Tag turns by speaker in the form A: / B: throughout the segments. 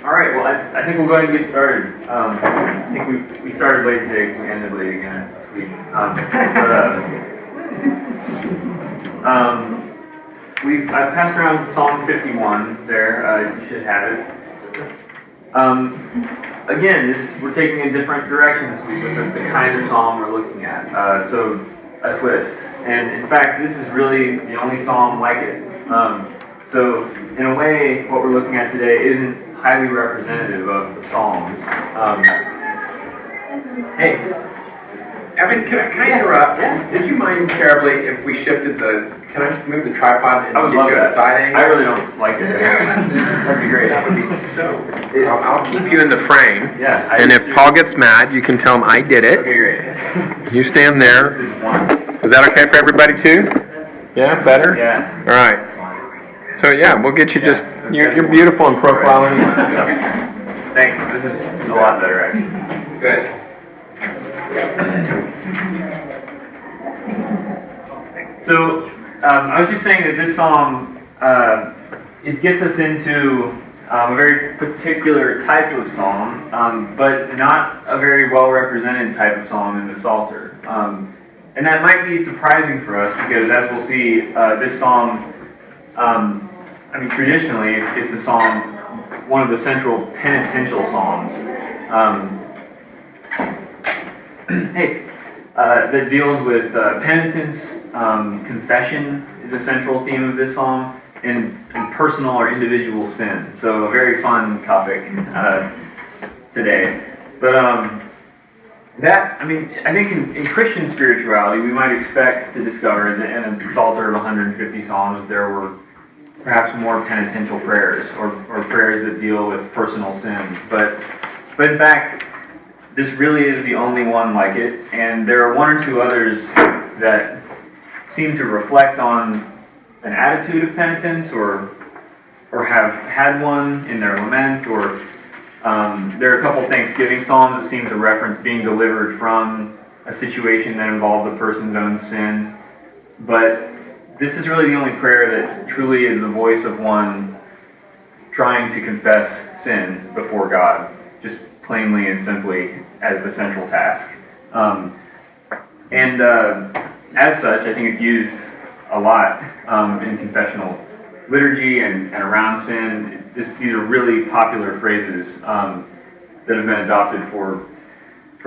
A: All right, well, I think we'll go ahead and get started. I think we started late today because we ended late again this week. I've passed around Psalm 51 there. You should have it. Again, we're taking a different direction this week with the kind of psalm we're looking at. So a twist. And in fact, this is really the only psalm like it. So in a way, what we're looking at today isn't highly representative of the Psalms. Hey.
B: Evan, can I interrupt?
A: Yeah.
B: Did you mind terribly if we shifted can I move the tripod and
A: I would
B: get
A: love
B: you
A: that.
B: a side angle?
A: I really don't like it. That'd be great.
B: That would be so. I'll keep you in the frame.
A: Yeah.
B: And if Paul gets mad, you can tell him I did it.
A: Okay, great.
B: You stand
A: This
B: there.
A: is one.
B: Is that okay for everybody too? Yeah, better?
A: Yeah.
B: All right. So yeah, we'll get you just, you're beautiful in profile anyway.
A: Thanks. This is a lot better, actually.
B: Good.
A: So, I was just saying that this psalm, it gets us into a very particular type of psalm, but not a very well-represented type of psalm in the Psalter. And that might be surprising for us because, as we'll see, this psalm, traditionally, it's a psalm, one of the central penitential psalms. That deals with penitence, confession is a central theme of this psalm, and personal or individual sin. So a very fun topic today. But I think in Christian spirituality, we might expect to discover that in a Psalter of 150 psalms, there were perhaps more penitential prayers or prayers that deal with personal sin. But in fact, this really is the only one like it, and there are one or two others that seem to reflect on an attitude of penitence or have had one in their lament, or there are a couple Thanksgiving psalms that seem to reference being delivered from a situation that involved the person's own sin. But this is really the only prayer that truly is the voice of one trying to confess sin before God, just plainly and simply as the central task. As such, I think it's used a lot in confessional liturgy and around sin. These are really popular phrases that have been adopted for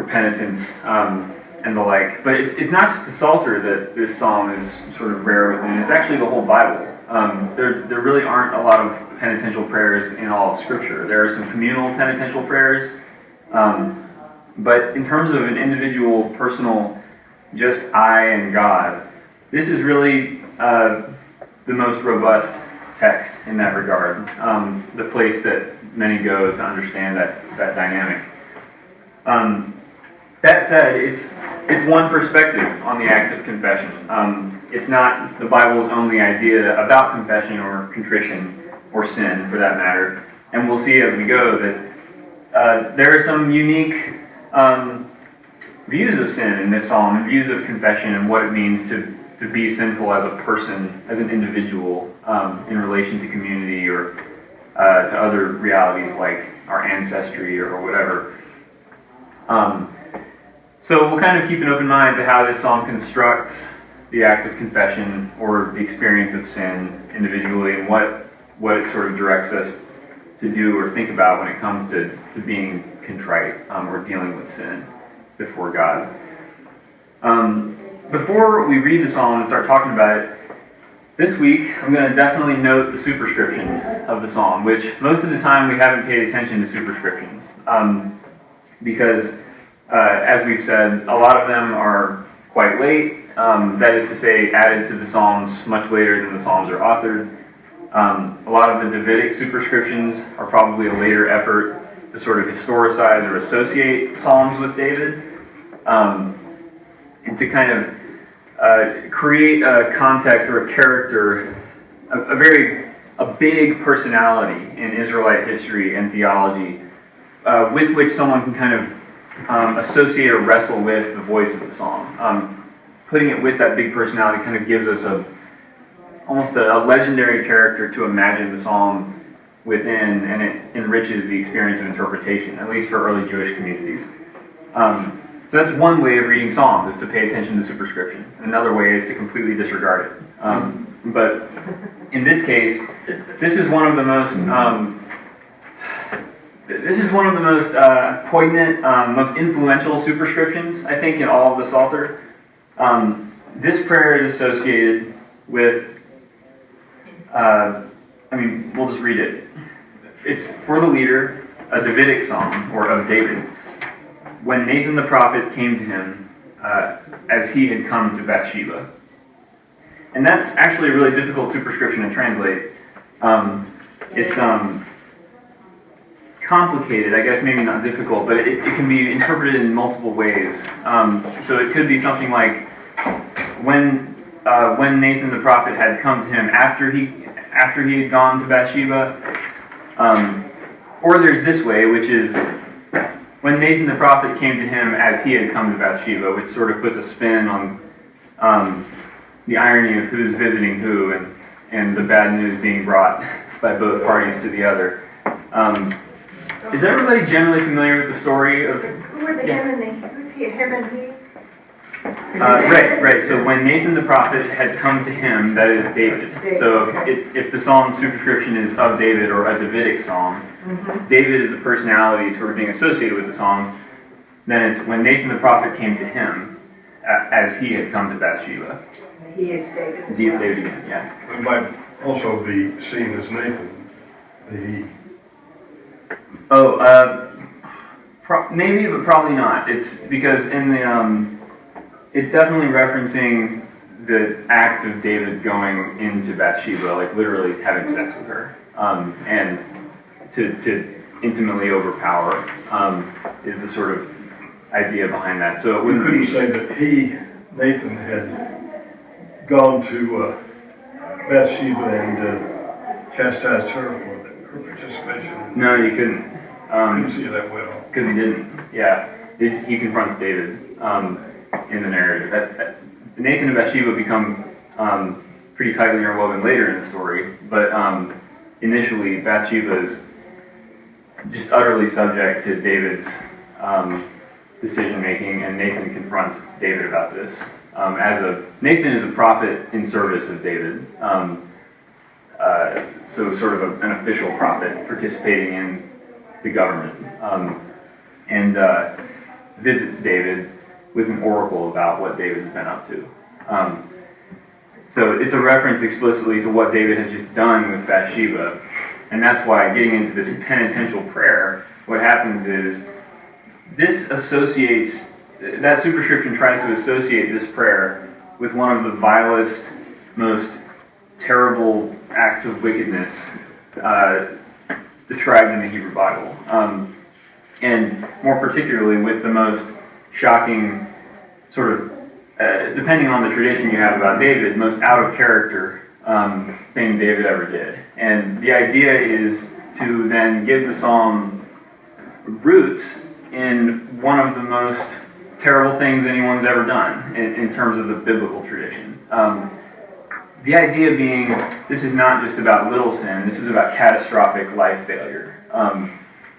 A: penitence and the like. But it's not just the Psalter that this psalm is sort of rare within. It's actually the whole Bible. There really aren't a lot of penitential prayers in all of Scripture. There are some communal penitential prayers, but in terms of an individual, personal, just I and God, this is really the most robust text in that regard, the place that many go to understand that dynamic. That said, it's one perspective on the act of confession. It's not the Bible's only idea about confession or contrition or sin, for that matter. And we'll see as we go that there are some unique views of sin in this psalm, and views of confession and what it means to be sinful as a person, as an individual, in relation to community or to other realities like our ancestry or whatever. So we'll kind of keep an open mind to how this psalm constructs the act of confession or the experience of sin individually, and what it sort of directs us to do or think about when it comes to being contrite or dealing with sin before God. Before we read the psalm and start talking about it, this week I'm going to definitely note the superscription of the psalm, which most of the time we haven't paid attention to superscriptions, because as we've said, a lot of them are quite late, that is to say, added to the psalms much later than the psalms are authored. A lot of the Davidic superscriptions are probably a later effort to sort of historicize or associate psalms with David, and to kind of create a context or a character, a big personality in Israelite history and theology, with which someone can kind of associate or wrestle with the voice of the psalm. Putting it with that big personality kind of gives us almost a legendary character to imagine the psalm within, and it enriches the experience of interpretation, at least for early Jewish communities. So that's one way of reading Psalms, is to pay attention to superscription. Another way is to completely disregard it. But in this case, this is one of the most poignant, most influential superscriptions, I think, in all of the Psalter. This prayer is associated with, we'll just read it. It's for the leader, a Davidic psalm, or of David, when Nathan the prophet came to him as he had come to Bathsheba. And that's actually a really difficult superscription to translate. It's complicated, I guess, maybe not difficult, but it can be interpreted in multiple ways. So it could be something like, when Nathan the prophet had come to him after he had gone to Bathsheba. Or there's this way, which is, when Nathan the prophet came to him as he had come to Bathsheba, which sort of puts a spin on the irony of who's visiting who, and the bad news being brought by both parties to the other. Is everybody generally familiar with the story of...
C: Who were the him and the... Who's he? Him and he?
A: Right. So when Nathan the prophet had come to him, that is David. So if the psalm superscription is of David, or a Davidic psalm, David is the personality sort of being associated with the psalm, then it's when Nathan the prophet came to him as he had come to Bathsheba.
C: He is David.
A: David again, yeah.
D: It might also be seen as Nathan, the he.
A: Maybe, but probably not. It's because in the it's definitely referencing the act of David going into Bathsheba, like literally having sex with her, and to intimately overpower is the sort of idea behind that. So it
D: We
A: wouldn't
D: couldn't
A: be...
D: say that Nathan, had gone to Bathsheba and chastised her for her participation.
A: No, you couldn't.
D: Couldn't see it that well.
A: Because he didn't. Yeah, he confronts David in the narrative. Nathan and Bathsheba become pretty tightly interwoven later in the story, but initially Bathsheba is just utterly subject to David's decision making, and Nathan confronts David about this. Nathan is a prophet in service of David, so sort of an official prophet participating in the government, and visits David with an oracle about what David's been up to. So it's a reference explicitly to what David has just done with Bathsheba, and that's why, getting into this penitential prayer, what happens is that superscription tries to associate this prayer with one of the vilest, most terrible acts of wickedness described in the Hebrew Bible, and more particularly with the most shocking sort of, depending on the tradition you have about David, most out of character thing David ever did. And the idea is to then give the psalm roots in one of the most terrible things anyone's ever done in terms of the biblical tradition. The idea being, this is not just about little sin, this is about catastrophic life failure,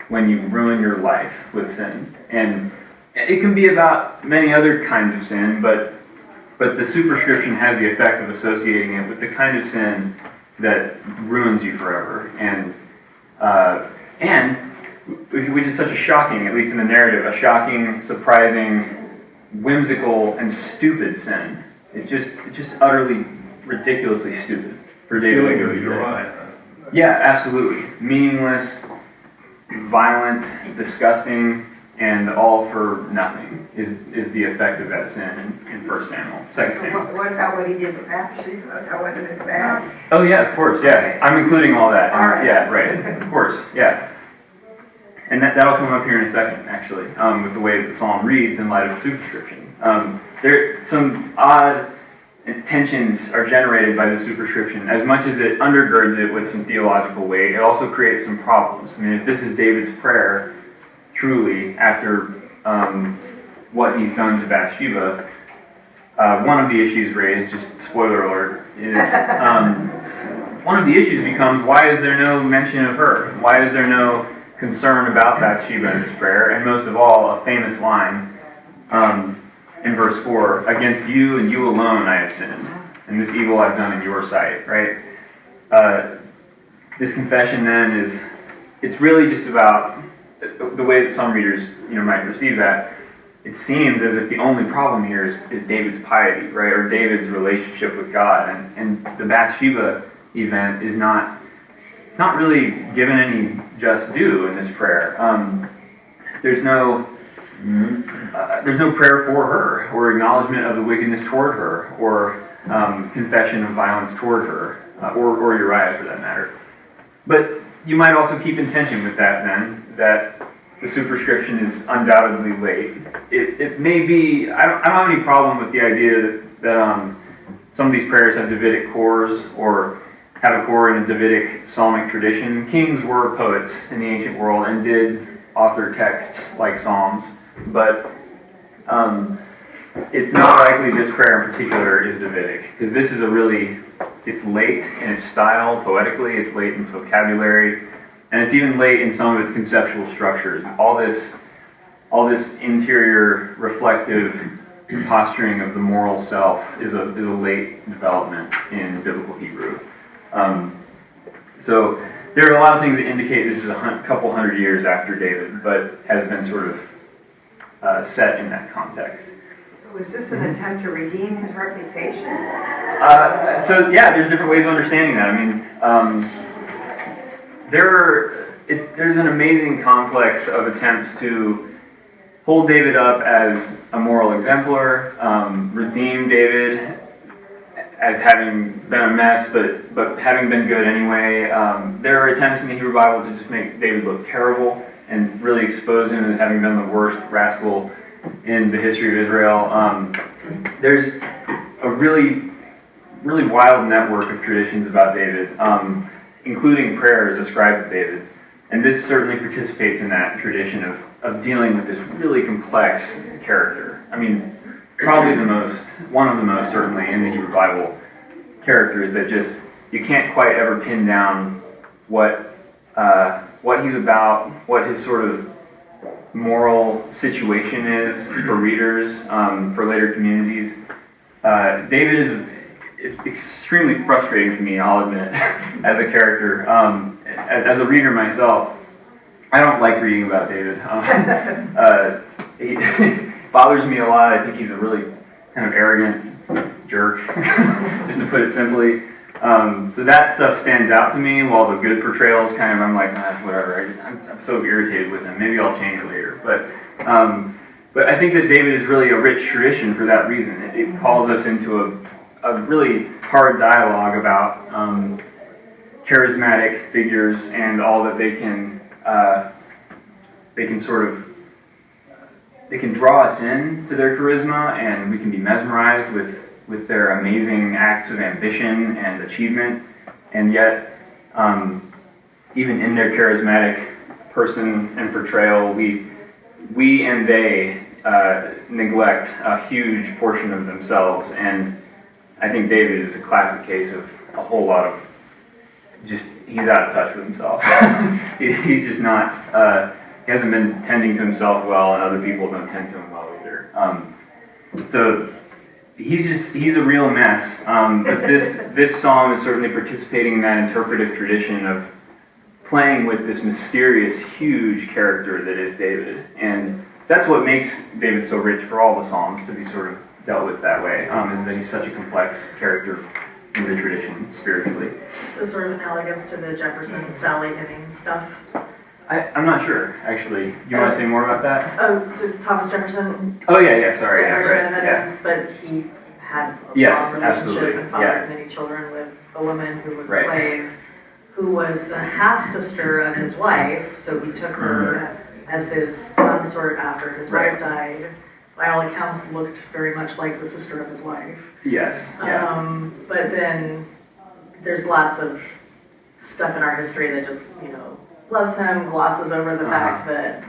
A: when you ruin your life with sin. And it can be about many other kinds of sin, but the superscription has the effect of associating it with the kind of sin that ruins you forever, and which is such a shocking, at least in the narrative, a shocking, surprising, whimsical, and stupid sin. It's just utterly, ridiculously stupid for David to go do.
D: You're right.
A: Yeah, absolutely. Meaningless, violent, disgusting, and all for nothing is the effect of that sin in 1 Samuel, 2 Samuel.
C: What about what he did to Bathsheba? That wasn't as bad.
A: Oh yeah, of course, yeah. I'm including all that.
C: All right.
A: Yeah, right. Of course, yeah. And that'll come up here in a second, actually, with the way that the psalm reads in light of the superscription. Some odd tensions are generated by the superscription. As much as it undergirds it with some theological weight, it also creates some problems. I mean, if this is David's prayer, truly, after what he's done to Bathsheba, one of the issues raised, just spoiler alert, is one of the issues becomes, why is there no mention of her? Why is there no concern about Bathsheba in this prayer? And most of all, a famous line in verse 4, against you and you alone I have sinned, and this evil I've done in your sight, right? This confession then it's really just about, the way that some readers might perceive that, it seems as if the only problem here is David's piety, right, or David's relationship with God, and the Bathsheba event is not, it's not really given any just due in this prayer. There's no prayer for her, or acknowledgement of the wickedness toward her, or confession of violence toward her, or Uriah for that matter. But you might also keep in tension with that then, that the superscription is undoubtedly late. It may be, I don't have any problem with the idea that some of these prayers have Davidic cores, or have a core in a Davidic psalmic tradition. Kings were poets in the ancient world and did author texts like psalms, but it's not likely this prayer in particular is Davidic, because this is it's late in its style poetically, it's late in its vocabulary, and it's even late in some of its conceptual structures. All this interior reflective posturing of the moral self is a late development in biblical Hebrew. So there are a lot of things that indicate this is a couple hundred years after David, but has been sort of set in that context.
C: So was this an attempt to redeem his reputation?
A: So yeah, there's different ways of understanding that. I mean, there's an amazing complex of attempts to hold David up as a moral exemplar, redeem David as having been a mess, but having been good anyway. There are attempts in the Hebrew Bible to just make David look terrible and really expose him as having been the worst rascal in the history of Israel. There's a really wild network of traditions about David, including prayers ascribed to David. And this certainly participates in that tradition of dealing with this really complex character. I mean, probably one of the most certainly in the Hebrew Bible characters that just, you can't quite ever pin down what he's about, what his sort of moral situation is for readers, for later communities. David is extremely frustrating to me, I'll admit, as a character. As a reader myself, I don't like reading about David. He bothers me a lot. I think he's a really kind of arrogant jerk, just to put it simply. So that stuff stands out to me, while the good portrayals I'm like, whatever. I'm so irritated with him. Maybe I'll change later. But I think that David is really a rich tradition for that reason. It calls us into a really hard dialogue about charismatic figures and all that they can draw us in to their charisma, and we can be mesmerized with their amazing acts of ambition and achievement, and yet even in their charismatic person and portrayal, we and they neglect a huge portion of themselves. And I think David is a classic case of a whole lot of he's out of touch with himself. He's just not, he hasn't been tending to himself well, and other people don't tend to him well either. So he's a real mess. But this psalm is certainly participating in that interpretive tradition of playing with this mysterious, huge character that is David. And that's what makes David so rich for all the psalms to be sort of dealt with that way, is that he's such a complex character in the tradition spiritually.
E: So sort of analogous to the Jefferson Sally Hemings stuff.
A: I'm not sure, actually. Do you want to say more about that?
E: Oh, so Thomas Jefferson.
A: Oh yeah, sorry, yeah,
E: Right.
A: right, yeah.
E: But he had a
A: Yes,
E: long relationship
A: absolutely,
E: and fathered
A: yeah.
E: many children with a woman who was
A: Right.
E: a slave, who was the half-sister of his wife, so he took her as his consort after his
A: Right.
E: wife died. By all accounts, looked very much like the sister of his wife.
A: Yes, yeah.
E: But then there's lots of stuff in our history that just, loves him, glosses over the fact that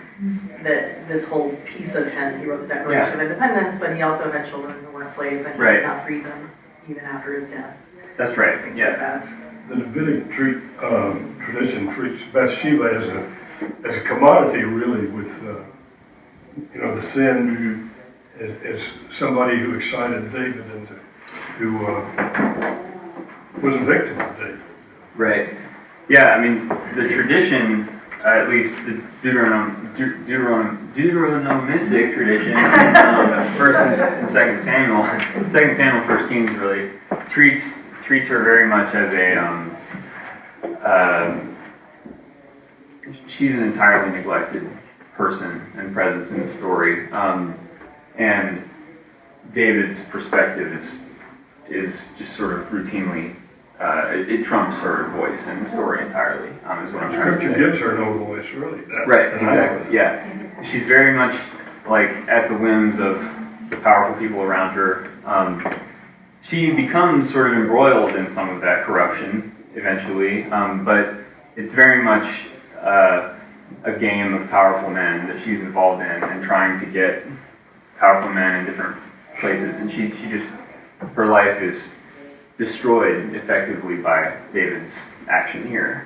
E: this whole piece of him, he wrote the Declaration of Independence, but he also had children who weren't slaves, and he
A: Right.
E: did not free them even after his death.
A: That's right,
E: Things
A: yeah.
E: like that.
D: the Davidic tradition treats Bathsheba as a commodity, really, with the sin as somebody who excited David and who was a victim of David.
A: Right. Yeah, I mean, the tradition, at least the Deuteronomistic tradition, First and Second Samuel, Second Samuel, First Kings, really treats her very much as she's an entirely neglected person and presence in the story, and David's perspective is just sort of routinely. It trumps her voice in the story entirely, is what I'm trying to say.
D: Scripture gives her no voice, really.
A: Right, exactly, yeah. She's very much like at the whims of the powerful people around her. She becomes sort of embroiled in some of that corruption eventually, but it's very much a game of powerful men that she's involved in and trying to get powerful men in different places. And she just, her life is destroyed effectively by David's action here.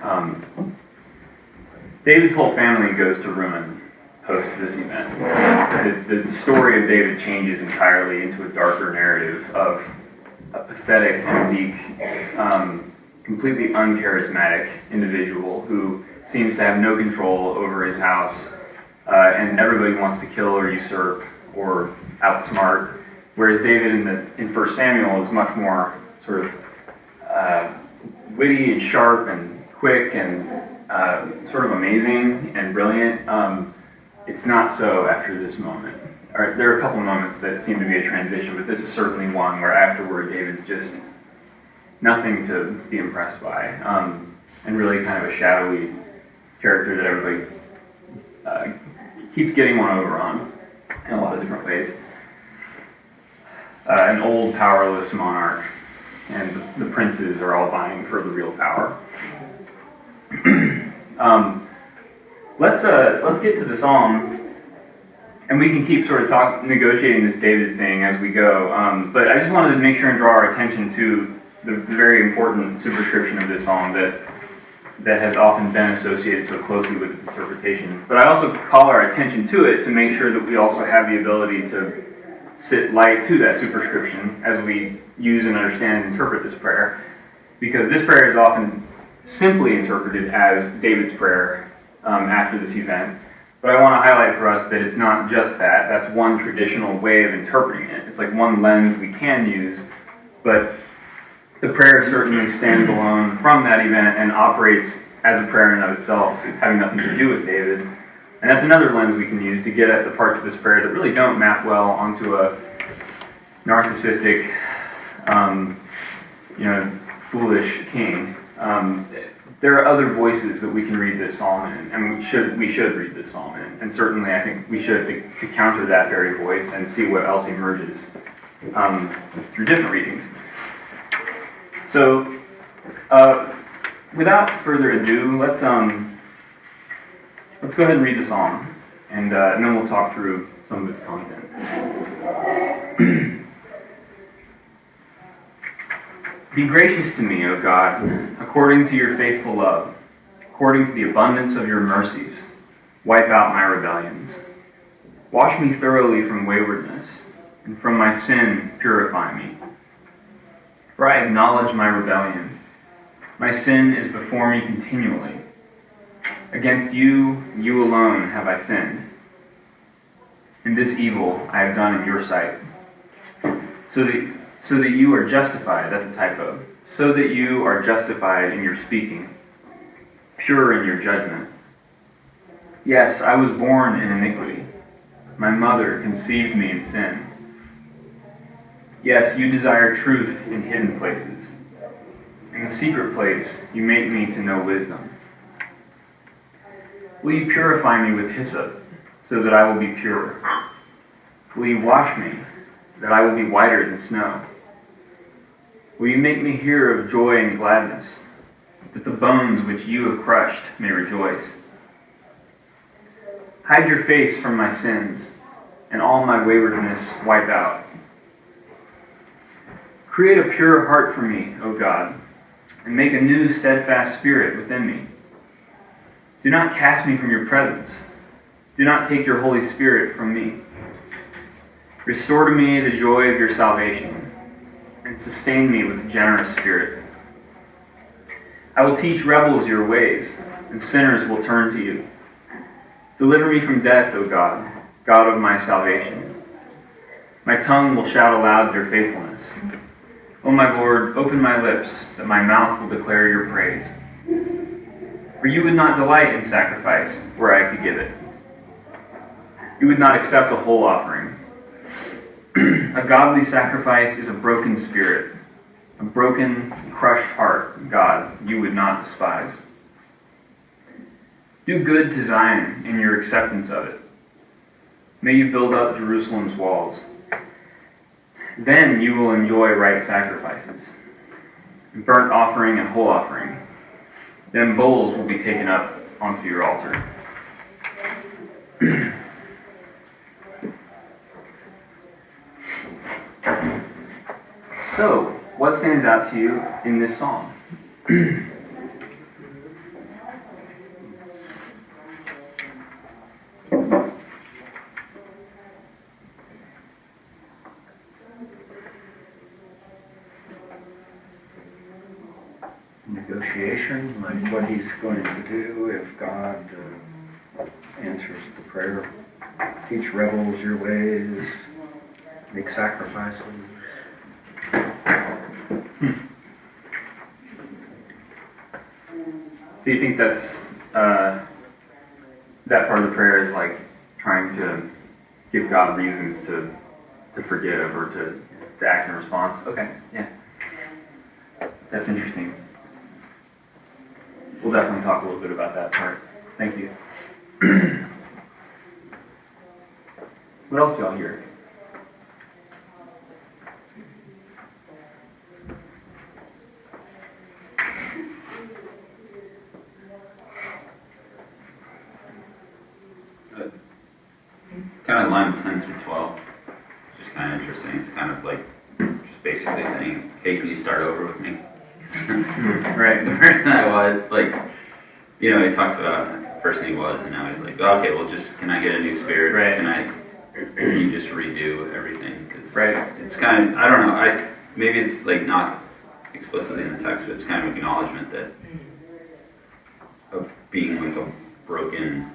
A: David's whole family goes to ruin post this event. The story of David changes entirely into a darker narrative of a pathetic and weak, completely uncharismatic individual who seems to have no control over his house, and everybody wants to kill or usurp or outsmart. Whereas David in 1 Samuel is much more sort of witty and sharp and quick and sort of amazing and brilliant. It's not so after this moment. There are a couple moments that seem to be a transition, but this is certainly one where afterward David's just nothing to be impressed by, and really kind of a shadowy character that everybody keeps getting one over on in a lot of different ways. An old, powerless monarch, and the princes are all vying for the real power. Let's get to the psalm, and we can keep sort of negotiating this David thing as we go. But I just wanted to make sure and draw our attention to the very important superscription of this psalm that has often been associated so closely with its interpretation. But I also call our attention to it to make sure that we also have the ability to sit light to that superscription as we use and understand and interpret this prayer, because this prayer is often simply interpreted as David's prayer after this event. But I want to highlight for us that it's not just that. That's one traditional way of interpreting it. It's like one lens we can use, but the prayer certainly stands alone from that event and operates as a prayer in and of itself, having nothing to do with David. And that's another lens we can use to get at the parts of this prayer that really don't map well onto a narcissistic, foolish king. There are other voices that we can read this psalm in, and we should read this psalm in. And certainly I think we should to counter that very voice and see what else emerges through different readings. So, without further ado, let's go ahead and read the psalm, and then we'll talk through some of its content. Be gracious to me, O God, according to your faithful love, according to the abundance of your mercies. Wipe out my rebellions. Wash me thoroughly from waywardness, and from my sin purify me. For I acknowledge my rebellion. My sin is before me continually. Against you, you alone have I sinned. And this evil I have done in your sight. So that you are justified, that's a typo, so that you are justified in your speaking, pure in your judgment. Yes, I was born in iniquity. My mother conceived me in sin. Yes, you desire truth in hidden places. In the secret place, you make me to know wisdom. Will you purify me with hyssop, so that I will be pure? Will you wash me, that I will be whiter than snow? Will you make me hear of joy and gladness, that the bones which you have crushed may rejoice? Hide your face from my sins, and all my waywardness wipe out. Create a pure heart for me, O God, and make a new steadfast spirit within me. Do not cast me from your presence. Do not take your Holy Spirit from me. Restore to me the joy of your salvation, and sustain me with a generous spirit. I will teach rebels your ways, and sinners will turn to you. Deliver me from death, O God, God of my salvation. My tongue will shout aloud your faithfulness. O my Lord, open my lips, that my mouth will declare your praise. For you would not delight in sacrifice, were I to give it. You would not accept a whole offering. A godly sacrifice is a broken spirit, a broken, crushed heart, God, you would not despise. Do good to Zion in your acceptance of it. May you build up Jerusalem's walls. Then you will enjoy right sacrifices, burnt offering and whole offering. Then bowls will be taken up onto your altar. So, what stands out to you in this psalm?
F: Negotiation, like what he's going to do if God answers the prayer. Teach rebels your ways, make sacrifices.
A: So you think that's that part of the prayer is like trying to give God reasons to forgive or to act in response? Okay, yeah. That's interesting. We'll definitely talk a little bit about that part. Thank you. What else do y'all hear?
G: Kind of line 10 through 12. It's just kind of interesting. It's kind of like just basically saying, hey, can you start over with me?
A: Right.
G: The person I was, like, you know, he talks about the person he was, and now he's like, okay, well, just, can I get a new spirit?
A: Right.
G: Can you just redo everything? 'Cause
A: Right.
G: it's kind of, I don't know, maybe it's like not explicitly in the text, but it's kind of acknowledgement that of being like a broken,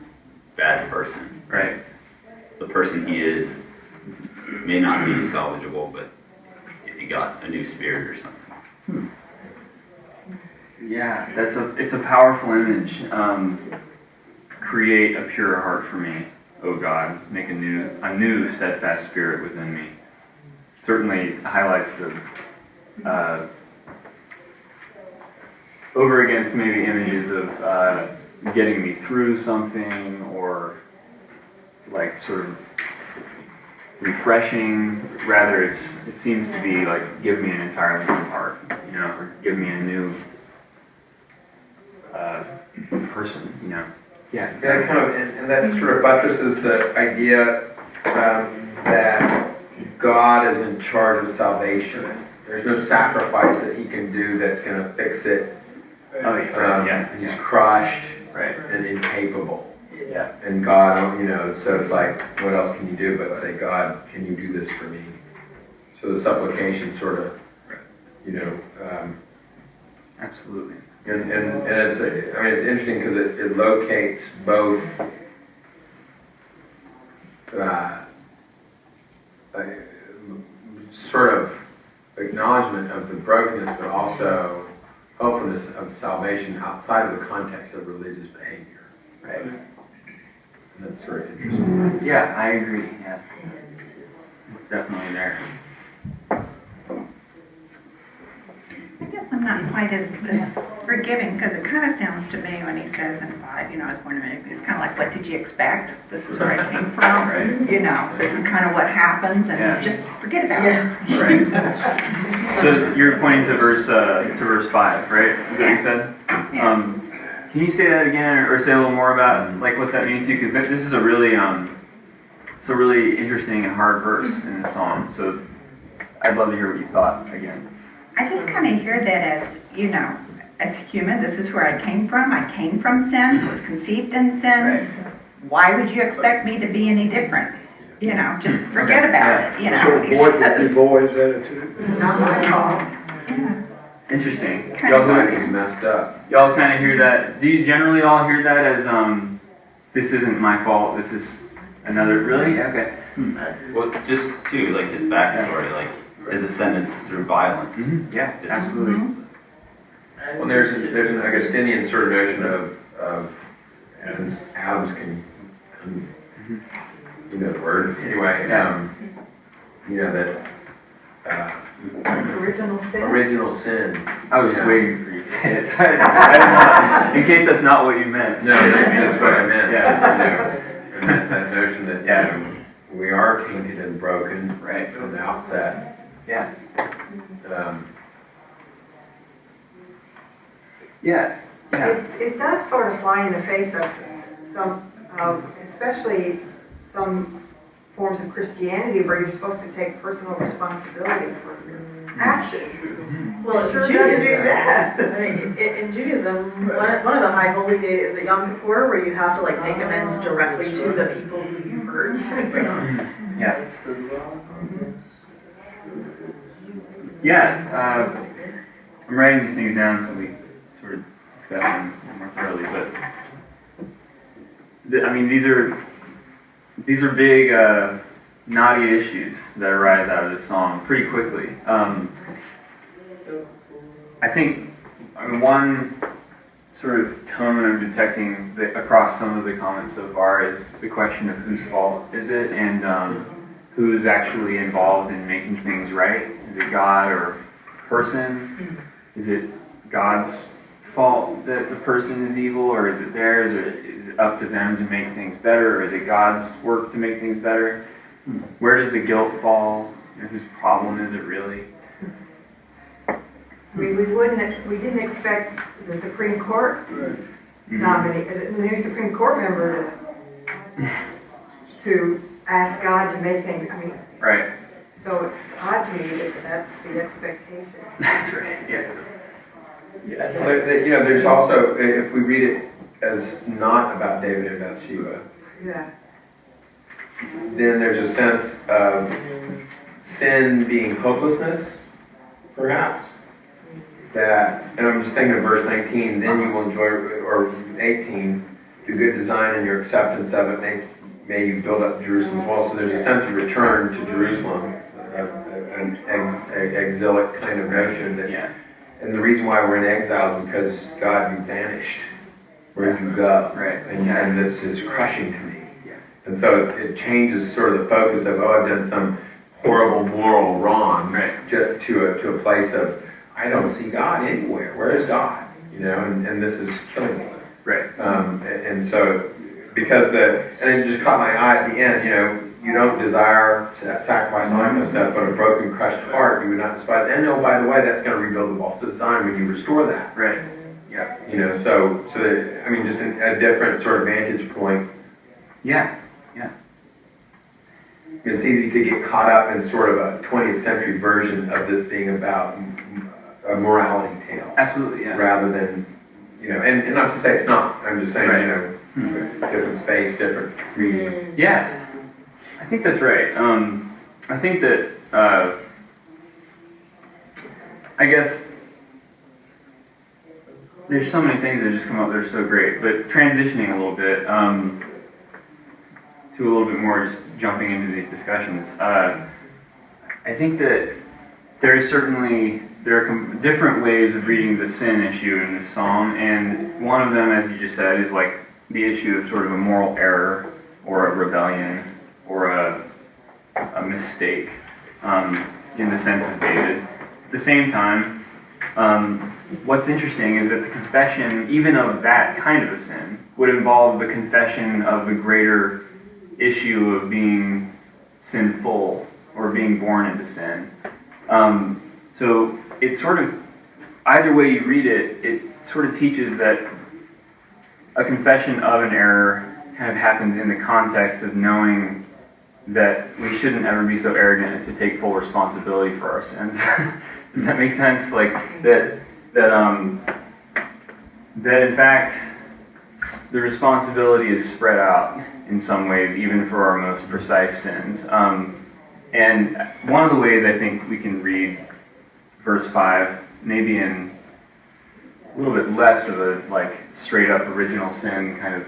G: bad person.
A: Right.
G: The person he is may not be salvageable, but if he got a new spirit or something.
A: Yeah, it's a powerful image. Create a pure heart for me, O God. Make a new steadfast spirit within me. Certainly highlights the over against maybe images of getting me through something, or like sort of refreshing. Rather, it seems to be like, give me an entirely new heart, you know, or give me a new person, you know. Yeah.
B: Yeah, kind of, and that sort of buttresses the idea that God is in charge of salvation. There's no sacrifice that he can do that's going to fix it.
A: Oh, yeah.
B: He's crushed
A: Right.
B: and incapable.
A: Yeah.
B: And God, you know, so it's like, what else can you do but say, God, can you do this for me? So the supplication sort of, you know,
A: Absolutely.
B: and it's, I mean, it's interesting because it locates both sort of acknowledgement of the brokenness, but also hopefulness of salvation outside of the context of religious behavior.
A: Right.
B: And that's sort of interesting.
A: Yeah, I agree. Yeah. It's definitely there.
H: I guess I'm not quite as forgiving, because it kind of sounds to me when he says in 5, you know, I was born in America, it's kind of like, what did you expect? This is where I came from.
A: Right.
H: You know, this is kind of what happens, and
A: Yeah.
H: just forget about it.
A: Right. So you're pointing to verse 5, right? Is that what you said?
H: Yeah.
A: Can you say that again, or say a little more about like what that means to you? Because this is a really it's a really interesting and hard verse in the psalm. So I'd love to hear what you thought again.
H: I just kind of hear that as, you know, as human, this is where I came from. I came from sin, was conceived in sin.
A: Right.
H: Why would you expect me to be any different? You know, just forget about it, you know.
F: So
H: he
F: boys will
H: says.
F: be boys attitude.
C: Not my fault.
H: Yeah.
A: Interesting.
H: Kind of
A: Y'all,
B: He's messed up.
A: y'all kind of hear that? Do you generally all hear that as, this isn't my fault, this is another, really? Okay.
G: Well, just too, like his backstory, like his ascendance through violence.
A: Yeah,
G: Just-
A: absolutely.
B: Well, there's an Augustinian sort of notion of Adam's you know the word, anyway, you know, that,
C: Original sin.
B: original sin.
A: I was
B: Yeah.
A: waiting for you to say it. Sorry. I didn't know, in case that's not what you meant.
B: No, that's what I meant.
A: Yeah.
B: You know, and that notion that, you know, we are tainted and broken
A: Right.
B: from the outset.
A: Yeah.
B: Um,
A: Yeah. Yeah.
C: It does sort of fly in the face of some, especially some forms of Christianity where you're supposed to take personal responsibility for your actions.
E: Well,
C: It sure
E: in
C: doesn't do
E: Judaism,
C: that.
E: I mean, in Judaism, one of the high holy days is Yom Kippur, where you have to like take amends directly to the people who you've hurt.
A: Yeah. Yeah. I'm writing these things down so we sort of discuss them more thoroughly. But I mean, these are big, knotty issues that arise out of this song pretty quickly. I think one sort of tone I'm detecting across some of the comments so far is the question of whose fault is it, and who's actually involved in making things right. Is it God or person? Is it God's fault that the person is evil, or is it theirs, or is it up to them to make things better, or is it God's work to make things better? Where does the guilt fall? You know, whose problem is it really?
C: We didn't expect the Supreme Court nominee, the new Supreme Court member to ask God to make things, I mean,
A: Right.
C: so it's odd to me that that's the expectation.
A: That's right. Yeah. Yes.
B: So, you know, there's also, if we read it as not about David and Bathsheba,
C: Yeah.
B: then there's a sense of sin being hopelessness, perhaps. That, and I'm just thinking of verse 19, then you will enjoy, or 18, do good design in your acceptance of it, may you build up Jerusalem's wall. So there's a sense of return to Jerusalem, an exilic kind of notion that,
A: Yeah.
B: and the reason why we're in exile is because God, you vanished. Where did you go?
A: Right.
B: And this is crushing to me.
A: Yeah.
B: And so it changes sort of the focus of, oh, I've done some horrible moral wrong,
A: Right.
B: to a place of, I don't see God anywhere. Where is God? You know, and this is killing me.
A: Right.
B: And so, because and it just caught my eye at the end, you know, you don't desire sacrifice and all that kind of stuff, but a broken, crushed heart you would not despise. And oh, by the way, that's going to rebuild the walls of Zion when you restore that.
A: Right. Yeah.
B: You know, so that, I mean, just a different sort of vantage point.
A: Yeah.
B: It's easy to get caught up in sort of a 20th century version of this being about a morality tale,
A: Absolutely. Yeah.
B: rather than, you know, and not to say it's not. I'm just saying,
A: Right.
B: you know, different space, different reading.
A: Yeah. I think that's right. I think that I guess there's so many things that just come up that are so great. But transitioning a little bit to a little bit more, just jumping into these discussions. I think that there are different ways of reading the sin issue in this psalm, and one of them, as you just said, is like the issue of sort of a moral error or a rebellion or a mistake in the sense of David. At the same time, what's interesting is that the confession, even of that kind of a sin, would involve the confession of the greater issue of being sinful or being born into sin. So it's sort of, either way you read it, it sort of teaches that a confession of an error kind of happens in the context of knowing that we shouldn't ever be so arrogant as to take full responsibility for our sins. Does that make sense? Like that that in fact the responsibility is spread out in some ways, even for our most precise sins. And one of the ways I think we can read verse 5, maybe in a little bit less of a like straight up original sin kind of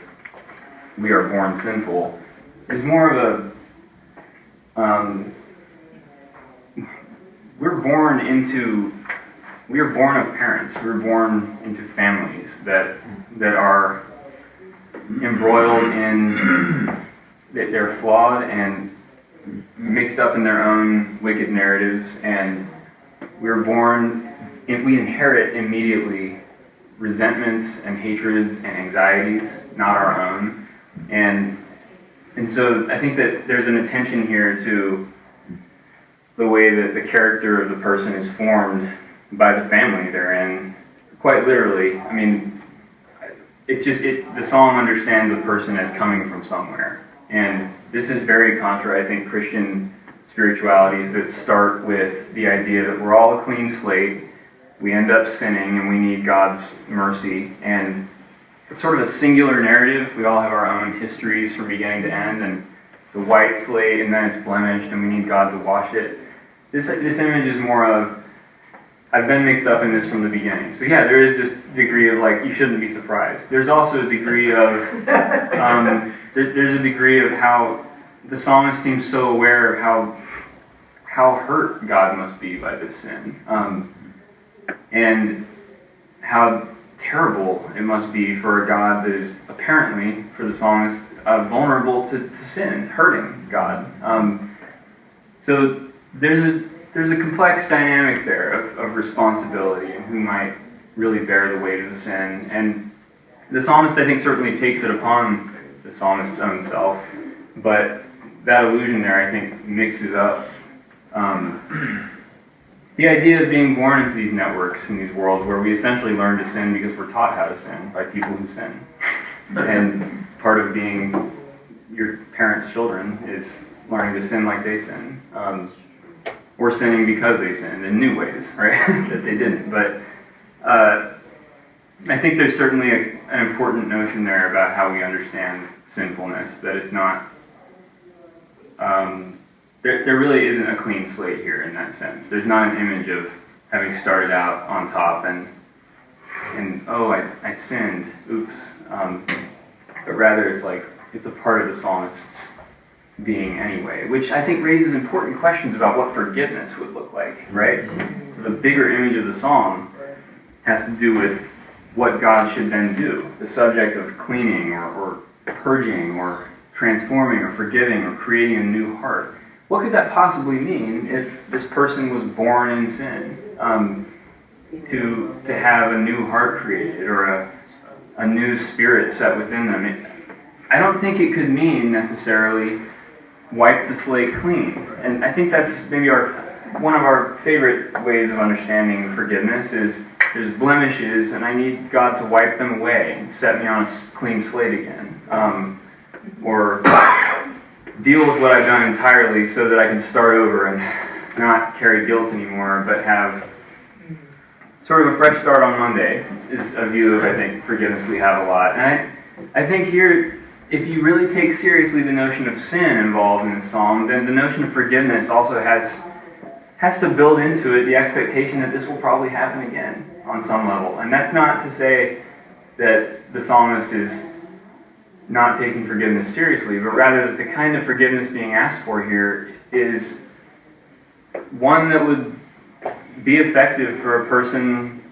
A: we are born sinful, is more of a we are born of parents. We're born into families that are embroiled in, that they're flawed and mixed up in their own wicked narratives, and we're born, we inherit immediately resentments and hatreds and anxieties, not our own. And so I think that there's an attention here to the way that the character of the person is formed by the family they're in, quite literally. I mean, the psalm understands a person as coming from somewhere. And this is very contra, I think, Christian spiritualities that start with the idea that we're all a clean slate, we end up sinning, and we need God's mercy. And it's sort of a singular narrative. We all have our own histories from beginning to end, and it's a white slate, and then it's blemished, and we need God to wash it. This image is more of, I've been mixed up in this from the beginning. So yeah, there is this degree of like, you shouldn't be surprised. There's also a degree of, there's a degree of how the psalmist seems so aware of how hurt God must be by this sin. And how terrible it must be for a God that is apparently, for the psalmist, vulnerable to sin, hurting God. So there's a complex dynamic there of responsibility and who might really bear the weight of the sin. And the psalmist, I think, certainly takes it upon the psalmist's own self, but that allusion there, I think, mixes up the idea of being born into these networks in these worlds where we essentially learn to sin because we're taught how to sin by people who sin. And part of being your parents' children is learning to sin like they sin. Or sinning because they sinned in new ways, right? That they didn't. But I think there's certainly an important notion there about how we understand sinfulness, that it's not, there really isn't a clean slate here in that sense. There's not an image of having started out on top and oh, I sinned, oops. But rather it's like, it's a part of the psalmist's being anyway, which I think raises important questions about what forgiveness would look like, right? So the bigger image of the psalm has to do with what God should then do, the subject of cleaning or purging or transforming or forgiving or creating a new heart. What could that possibly mean if this person was born in sin? To have a new heart created or a new spirit set within them. I don't think it could mean necessarily wipe the slate clean. And I think that's maybe one of our favorite ways of understanding forgiveness is there's blemishes and I need God to wipe them away and set me on a clean slate again. Or deal with what I've done entirely so that I can start over and not carry guilt anymore, but have sort of a fresh start on Monday is a view of, I think, forgiveness we have a lot. And I think here, if you really take seriously the notion of sin involved in the psalm, then the notion of forgiveness also has to build into it the expectation that this will probably happen again on some level. And that's not to say that the psalmist is not taking forgiveness seriously, but rather that the kind of forgiveness being asked for here is one that would be effective for a person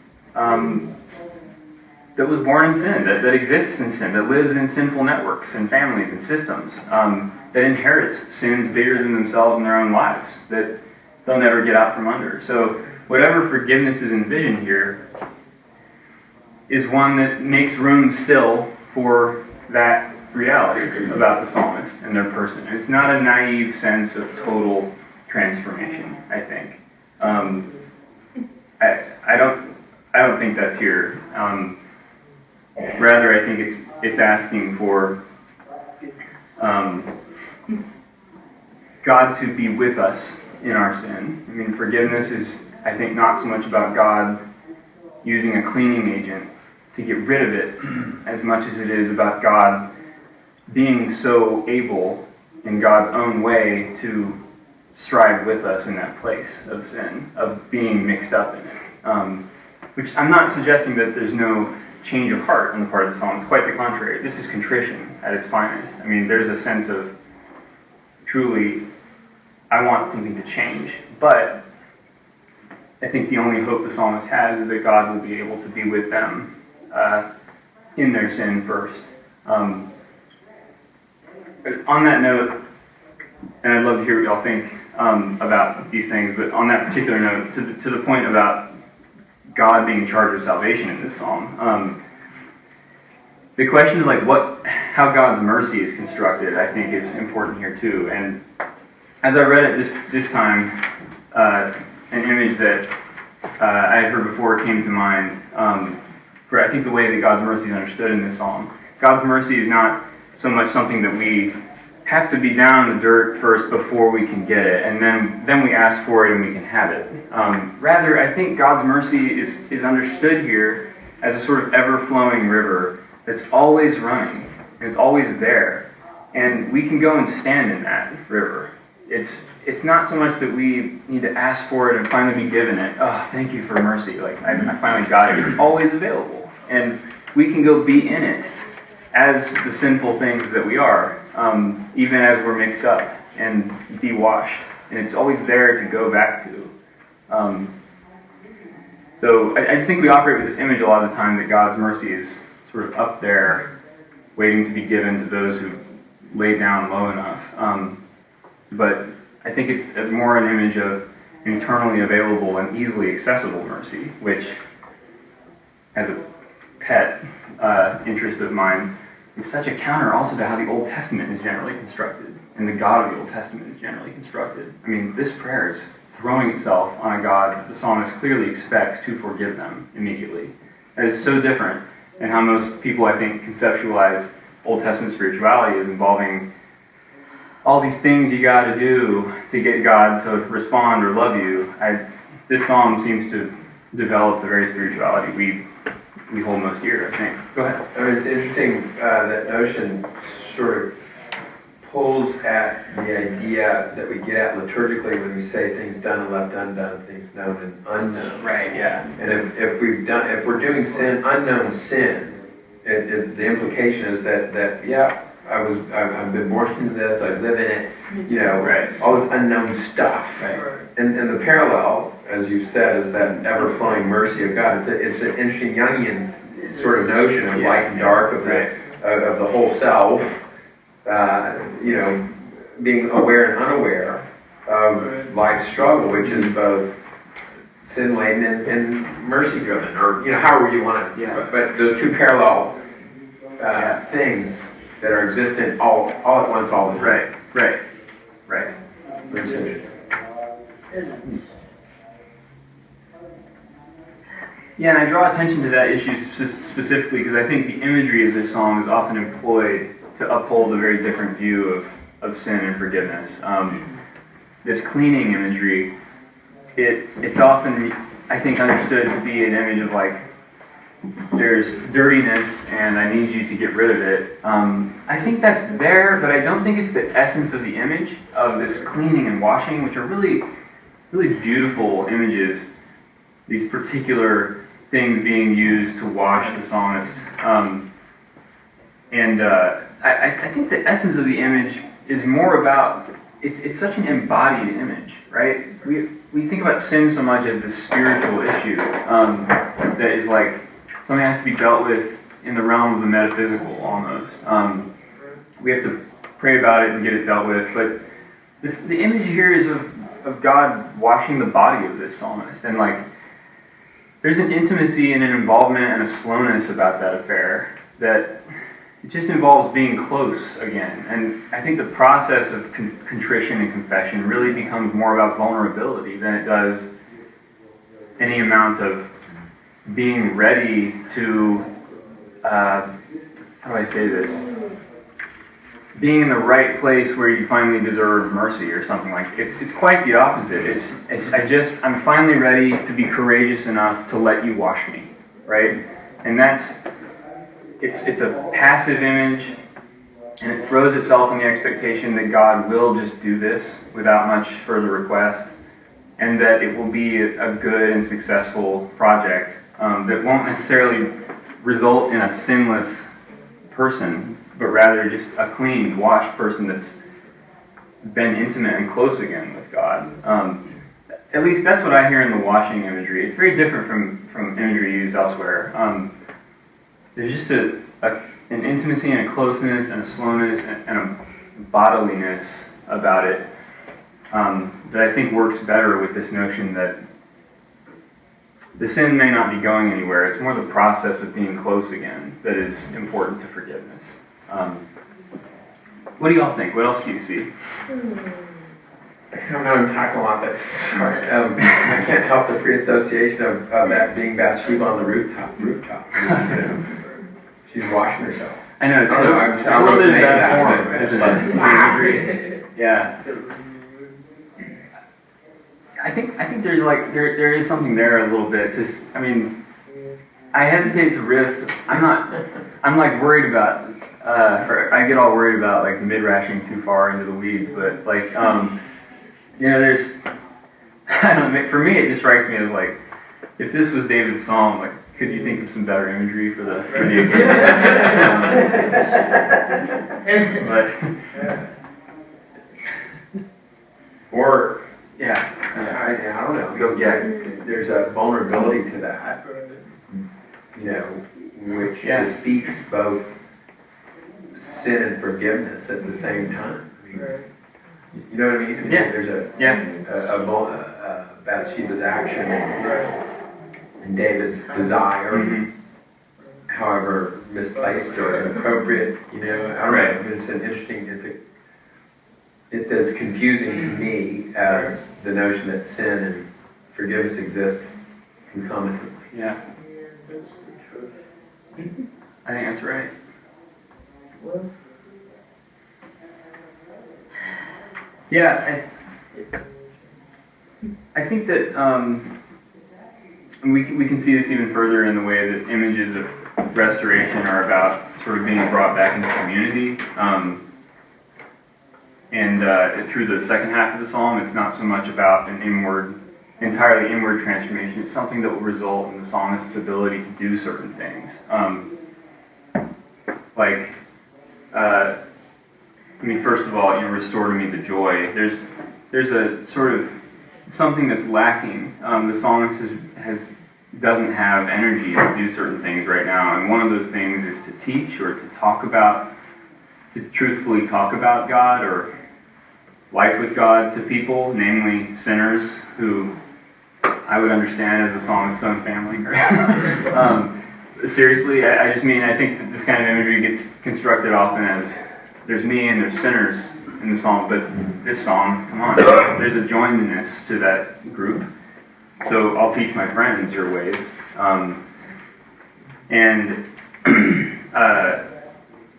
A: that was born in sin, that exists in sin, that lives in sinful networks and families and systems, that inherits sins bigger than themselves in their own lives, that they'll never get out from under. So whatever forgiveness is envisioned here is one that makes room still for that reality about the psalmist and their person. And it's not a naive sense of total transformation, I think. I don't think that's here. Rather, I think it's asking for God to be with us in our sin. I mean, forgiveness is, I think, not so much about God using a cleaning agent to get rid of it as much as it is about God being so able in God's own way to strive with us in that place of sin, of being mixed up in it. Which I'm not suggesting that there's no change of heart on the part of the psalm. It's quite the contrary. This is contrition at its finest. I mean, there's a sense of truly, I want something to change. But I think the only hope the psalmist has is that God will be able to be with them in their sin first. But on that note, and I'd love to hear what y'all think about these things, but on that particular note, to the point about God being in charge of salvation in this psalm, the question of like how God's mercy is constructed, I think, is important here too. And as I read it this time, an image that I had heard before came to mind for I think the way that God's mercy is understood in this psalm. God's mercy is not so much something that we have to be down in the dirt first before we can get it, and then we ask for it and we can have it. Rather, I think God's mercy is understood here as a sort of ever-flowing river that's always running, and it's always there. And we can go and stand in that river. It's not so much that we need to ask for it and finally be given it. Oh, thank you for mercy. Like, I finally got it. It's always available. And we can go be in it as the sinful things that we are, even as we're mixed up, and be washed. And it's always there to go back to. So I just think we operate with this image a lot of the time that God's mercy is sort of up there, waiting to be given to those who lay down low enough. But I think it's more an image of internally available and easily accessible mercy, which, as a pet interest of mine, is such a counter also to how the Old Testament is generally constructed, and the God of the Old Testament is generally constructed. I mean, this prayer is throwing itself on a God that the psalmist clearly expects to forgive them immediately. That is so different than how most people, I think, conceptualize Old Testament spirituality as involving all these things you got to do to get God to respond or love you. This psalm seems to develop the very spirituality we hold most dear, I think. Go ahead.
B: I mean, it's interesting, that notion sort of pulls at the idea that we get at liturgically when we say things done and left undone, things known and unknown.
A: Right, yeah.
B: And if we're doing sin, unknown sin, the implication is that yeah, I've been born into this, I live in it,
A: Right.
B: all this unknown stuff.
A: Right.
B: And the parallel, as you've said, is that ever-flowing mercy of God. It's an interesting Jungian sort of notion of light and dark of the whole self, being aware and unaware of life's struggle, which is both sin-laden and mercy-driven, or however you want it.
A: Yeah.
B: But those two parallel things that are existent all at once, all the time.
A: Right.
B: That's interesting.
A: Yeah, and I draw attention to that issue specifically because I think the imagery of this psalm is often employed to uphold a very different view of sin and forgiveness. This cleaning imagery, it's often, I think, understood to be an image of like, there's dirtiness and I need you to get rid of it. I think that's there, but I don't think it's the essence of the image of this cleaning and washing, which are really, really beautiful images, these particular things being used to wash the psalmist. I think the essence of the image is more about, it's such an embodied image, right? We think about sin so much as this spiritual issue that is like, something has to be dealt with in the realm of the metaphysical, almost. We have to pray about it and get it dealt with. But the image here is of God washing the body of this psalmist. And like, there's an intimacy and an involvement and a slowness about that affair that it just involves being close again. And I think the process of contrition and confession really becomes more about vulnerability than it does any amount of being ready to, how do I say this? Being in the right place where you finally deserve mercy or something like that. It's quite the opposite. I'm finally ready to be courageous enough to let you wash me, right? And it's a passive image, and it throws itself in the expectation that God will just do this without much further request, and that it will be a good and successful project that won't necessarily result in a sinless person, but rather just a clean, washed person that's been intimate and close again with God. At least that's what I hear in the washing imagery. It's very different from imagery used elsewhere. There's just an intimacy and a closeness and a slowness and a bodiliness about it that I think works better with this notion that the sin may not be going anywhere. It's more the process of being close again that is important to forgiveness. What do y'all think? What else do you see?
B: I don't know, I'm talking a lot, but sorry. I can't help the free association of that being Bathsheba on the rooftop. You know, she's washing herself.
A: I know, it's
B: I don't know,
A: it's a little bit of that form,
B: but
A: isn't
B: it's
A: it?
B: like,
A: Imagery. Yeah. I think there's like there is something there a little bit. It's just, I mean, I hesitate to riff. I'm like worried about I get all worried about like mid-rashing too far into the weeds, but like you know, there's I don't know, for me it just strikes me as like, if this was David's psalm, like, could you think of some better imagery for the occasion?
B: or
A: Yeah.
B: I don't know. Yeah, there's a vulnerability to that, you know, which bespeaks both sin and forgiveness at the same time. I mean, you know what I mean?
A: Yeah.
B: There's a Bathsheba's action and David's desire, however misplaced or inappropriate, you know. I don't know. I mean, it's an interesting. It's as confusing to me as the notion that sin and forgiveness exist concomitantly.
A: Yeah. I think that's right. Yeah, I think that and we can see this even further in the way that images of restoration are about sort of being brought back into community. And through the second half of the psalm, it's not so much about an entirely inward transformation. It's something that will result in the psalmist's ability to do certain things. First of all, restore to me the joy. There's a sort of something that's lacking. The psalmist doesn't have energy to do certain things right now, and one of those things is to teach or to truthfully talk about God or life with God to people, namely sinners who I would understand as the psalmist's own family. Seriously, I think that this kind of imagery gets constructed often as there's me and there's sinners in the psalm, but this psalm, come on, there's a joinedness to that group. So I'll teach my friends your ways.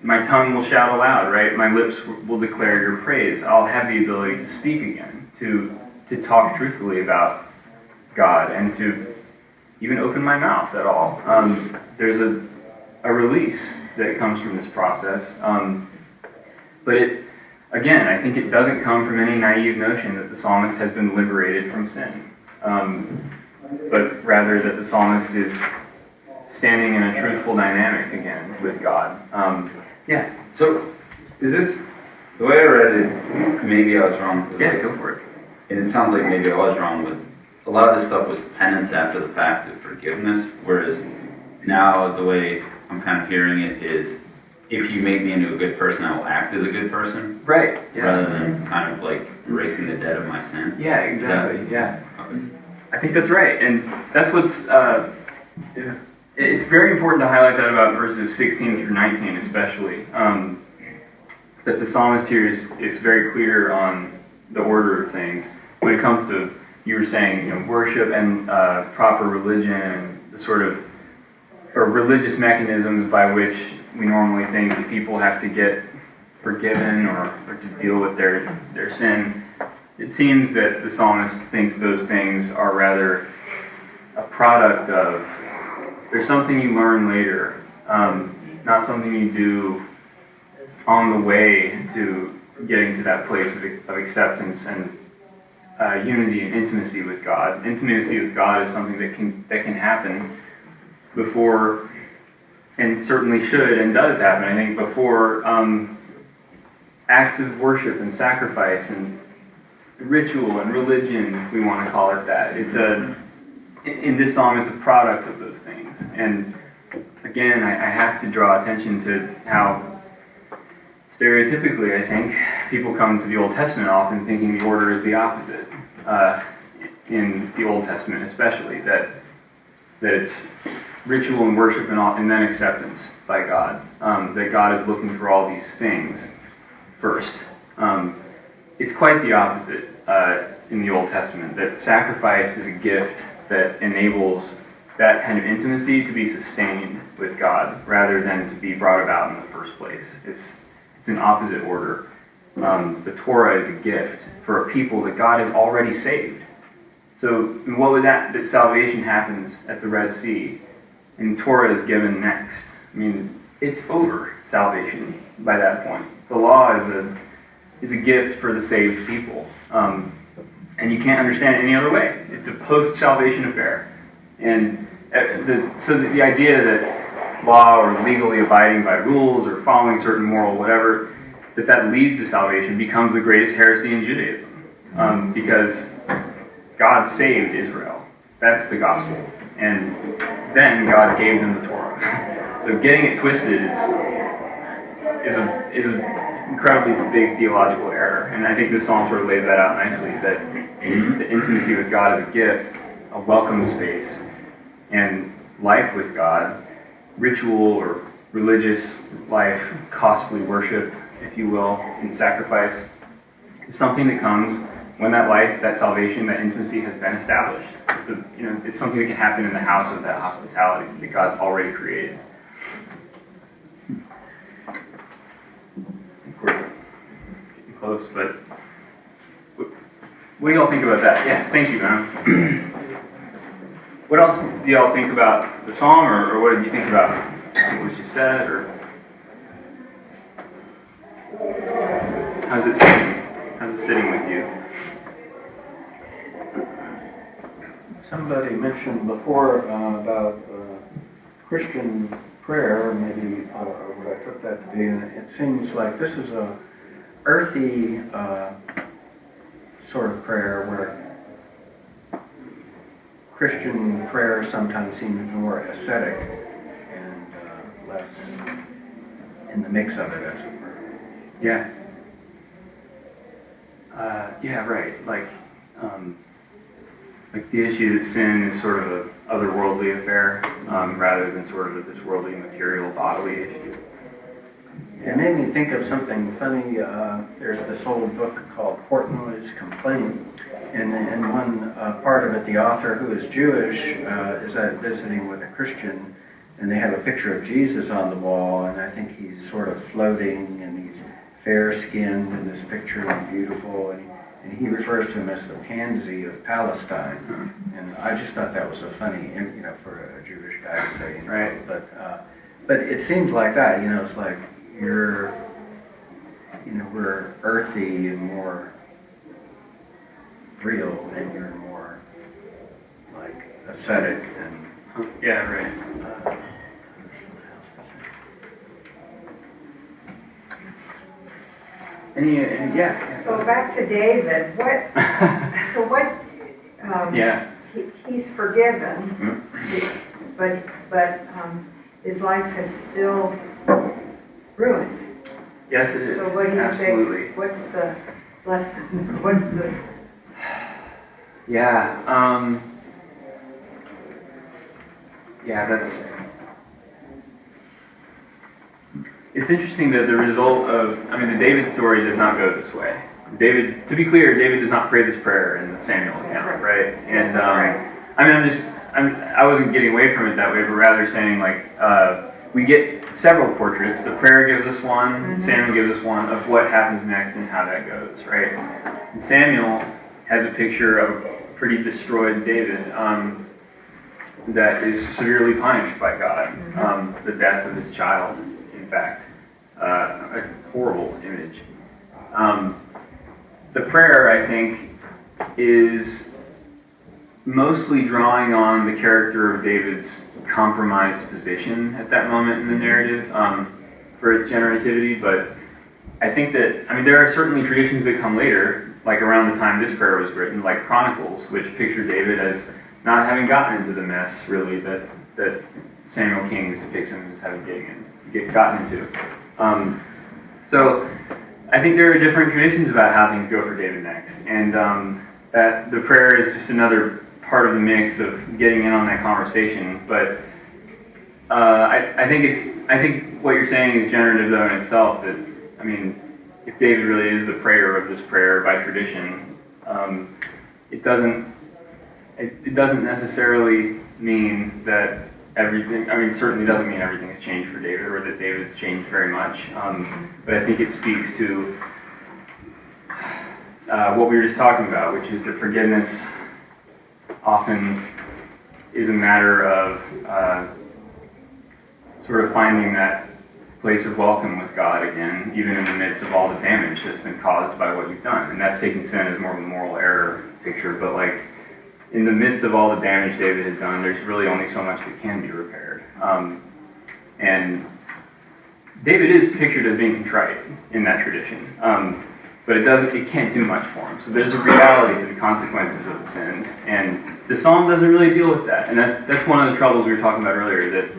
A: My tongue will shout aloud, right? My lips will declare your praise. I'll have the ability to speak again, to talk truthfully about God, and to even open my mouth at all. There's a release that comes from this process. But I think it doesn't come from any naive notion that the psalmist has been liberated from sin. But rather that the psalmist is standing in a truthful dynamic again with God.
G: So, is this, the way I read it, maybe I was wrong.
A: Go for it.
G: And it sounds like maybe I was wrong, but a lot of this stuff was penance after the fact of forgiveness, whereas now the way I'm kind of hearing it is, if you make me into a good person, I will act as a good person.
A: Right. Yeah.
G: Rather than kind of like erasing the debt of my sin.
A: Yeah, exactly.
G: Okay.
A: I think that's right, and that's what's. It's very important to highlight that about verses 16 through 19, especially. That the psalmist here is very clear on the order of things when it comes to, you were saying, worship and proper religion and the sort of religious mechanisms by which we normally think that people have to get forgiven or to deal with their sin. It seems that the psalmist thinks those things are rather a product of There's something you learn later, not something you do on the way to getting to that place of acceptance and unity and intimacy with God. Intimacy with God is something that can happen before, and certainly should and does happen, I think, before acts of worship and sacrifice and ritual and religion, if we want to call it that. In this psalm, it's a product of those things. And again, I have to draw attention to how stereotypically, I think, people come to the Old Testament often thinking the order is the opposite. In the Old Testament especially, that it's ritual and worship and then acceptance by God. That God is looking for all these things first. It's quite the opposite in the Old Testament, that sacrifice is a gift that enables that kind of intimacy to be sustained with God rather than to be brought about in the first place. It's an opposite order. The Torah is a gift for a people that God has already saved. So what would that salvation happens at the Red Sea, and Torah is given next. I mean, it's over, salvation, by that point. The law is a gift for the saved people. And you can't understand it any other way. It's a post-salvation affair. And so the idea that law or legally abiding by rules or following certain moral whatever, that leads to salvation becomes the greatest heresy in Judaism. Because God saved Israel. That's the gospel. And then God gave them the Torah. So getting it twisted is an incredibly big theological error. And I think this psalm sort of lays that out nicely, that the intimacy with God is a gift, a welcome space, and life with God, ritual or religious life, costly worship, if you will, and sacrifice, is something that comes when that life, that salvation, that intimacy has been established. It's something that can happen in the house of that hospitality that God's already created. I think we're getting close, but what do y'all think about that? Yeah, thank you, man. What else do y'all think about the psalm, or what did you think about what was just said, or how's it sitting with you?
F: Somebody mentioned before about Christian prayer, maybe what I took that to be, and it seems like this is a earthy sort of prayer where Christian prayer sometimes seems more ascetic and less in the mix of it, as it were.
A: Yeah. Yeah, right. Like the issue that sin is sort of an otherworldly affair, rather than sort of this worldly, material, bodily issue.
F: It made me think of something funny. There's this old book called Portnoy's Complaint, and in one part of it, the author, who is Jewish, is out visiting with a Christian, and they have a picture of Jesus on the wall, and I think he's sort of floating, and he's fair-skinned in this picture and beautiful, and he refers to him as the pansy of Palestine. And I just thought that was a funny, for a Jewish guy to say.
A: Right.
F: But it seems like that, it's like we're earthy and more real, and you're more like ascetic and.
A: Yeah, right. Yeah.
C: So back to David,
A: Yeah.
C: He's forgiven, but his life is still ruined.
A: Yes, it is.
C: So what do you
A: Absolutely.
C: think, what's the lesson, what's the?
A: Yeah, it's interesting that the result of, the David story does not go this way. David, to be clear, David does not pray this prayer in the Samuel account, right? And, I wasn't getting away from it that way, but rather saying, we get several portraits. The prayer gives us one, Samuel gives us one of what happens next and how that goes, right? And Samuel has a picture of a pretty destroyed David. that is severely punished by God. The death of his child, in fact, a horrible image. The prayer, I think, is mostly drawing on the character of David's compromised position at that moment in the narrative for its generativity, but I think that, I mean, there are certainly traditions that come later, like around the time this prayer was written, like Chronicles, which picture David as not having gotten into the mess, really, that Samuel Kings depicts him as having gotten into. So I think there are different traditions about how things go for David next, and that the prayer is just another part of the mix of getting in on that conversation. But I think what you're saying is generative though in itself. That, I mean, if David really is the prayer of this prayer by tradition, it doesn't necessarily mean that everything, I mean, certainly doesn't mean everything has changed for David or that David's changed very much. But I think it speaks to what we were just talking about, which is that forgiveness often is a matter of sort of finding that place of welcome with God again, even in the midst of all the damage that's been caused by what you've done. And that's taking sin as more of a moral error picture, but like in the midst of all the damage David has done, there's really only so much that can be repaired. And David is pictured as being contrite in that tradition, but it can't do much for him. So there's a reality to the consequences of the sins, and the psalm doesn't really deal with that. And that's one of the troubles we were talking about earlier, that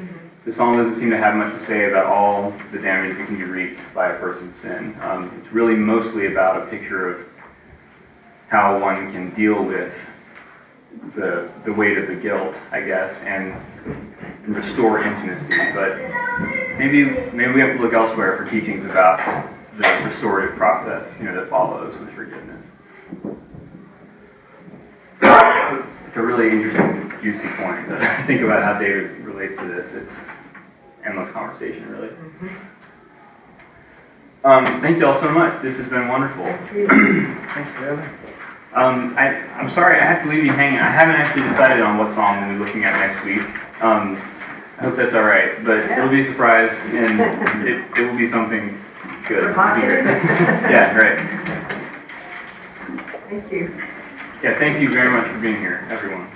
A: the psalm doesn't seem to have much to say about all the damage that can be wreaked by a person's sin. It's really mostly about a picture of how one can deal with the weight of the guilt, I guess, and restore intimacy. But maybe we have to look elsewhere for teachings about the restorative process, that follows with forgiveness. It's a really interesting, juicy point. Think about how David relates to this. It's endless conversation, really. Thank you all so much. This has been wonderful.
F: Thanks, Bill.
A: I'm sorry I have to leave you hanging. I haven't actually decided on what song we'll be looking at next week. I hope that's all right, but it'll be a surprise, and it will be something good. Yeah, right.
C: Thank you.
A: Yeah, thank you very much for being here, everyone.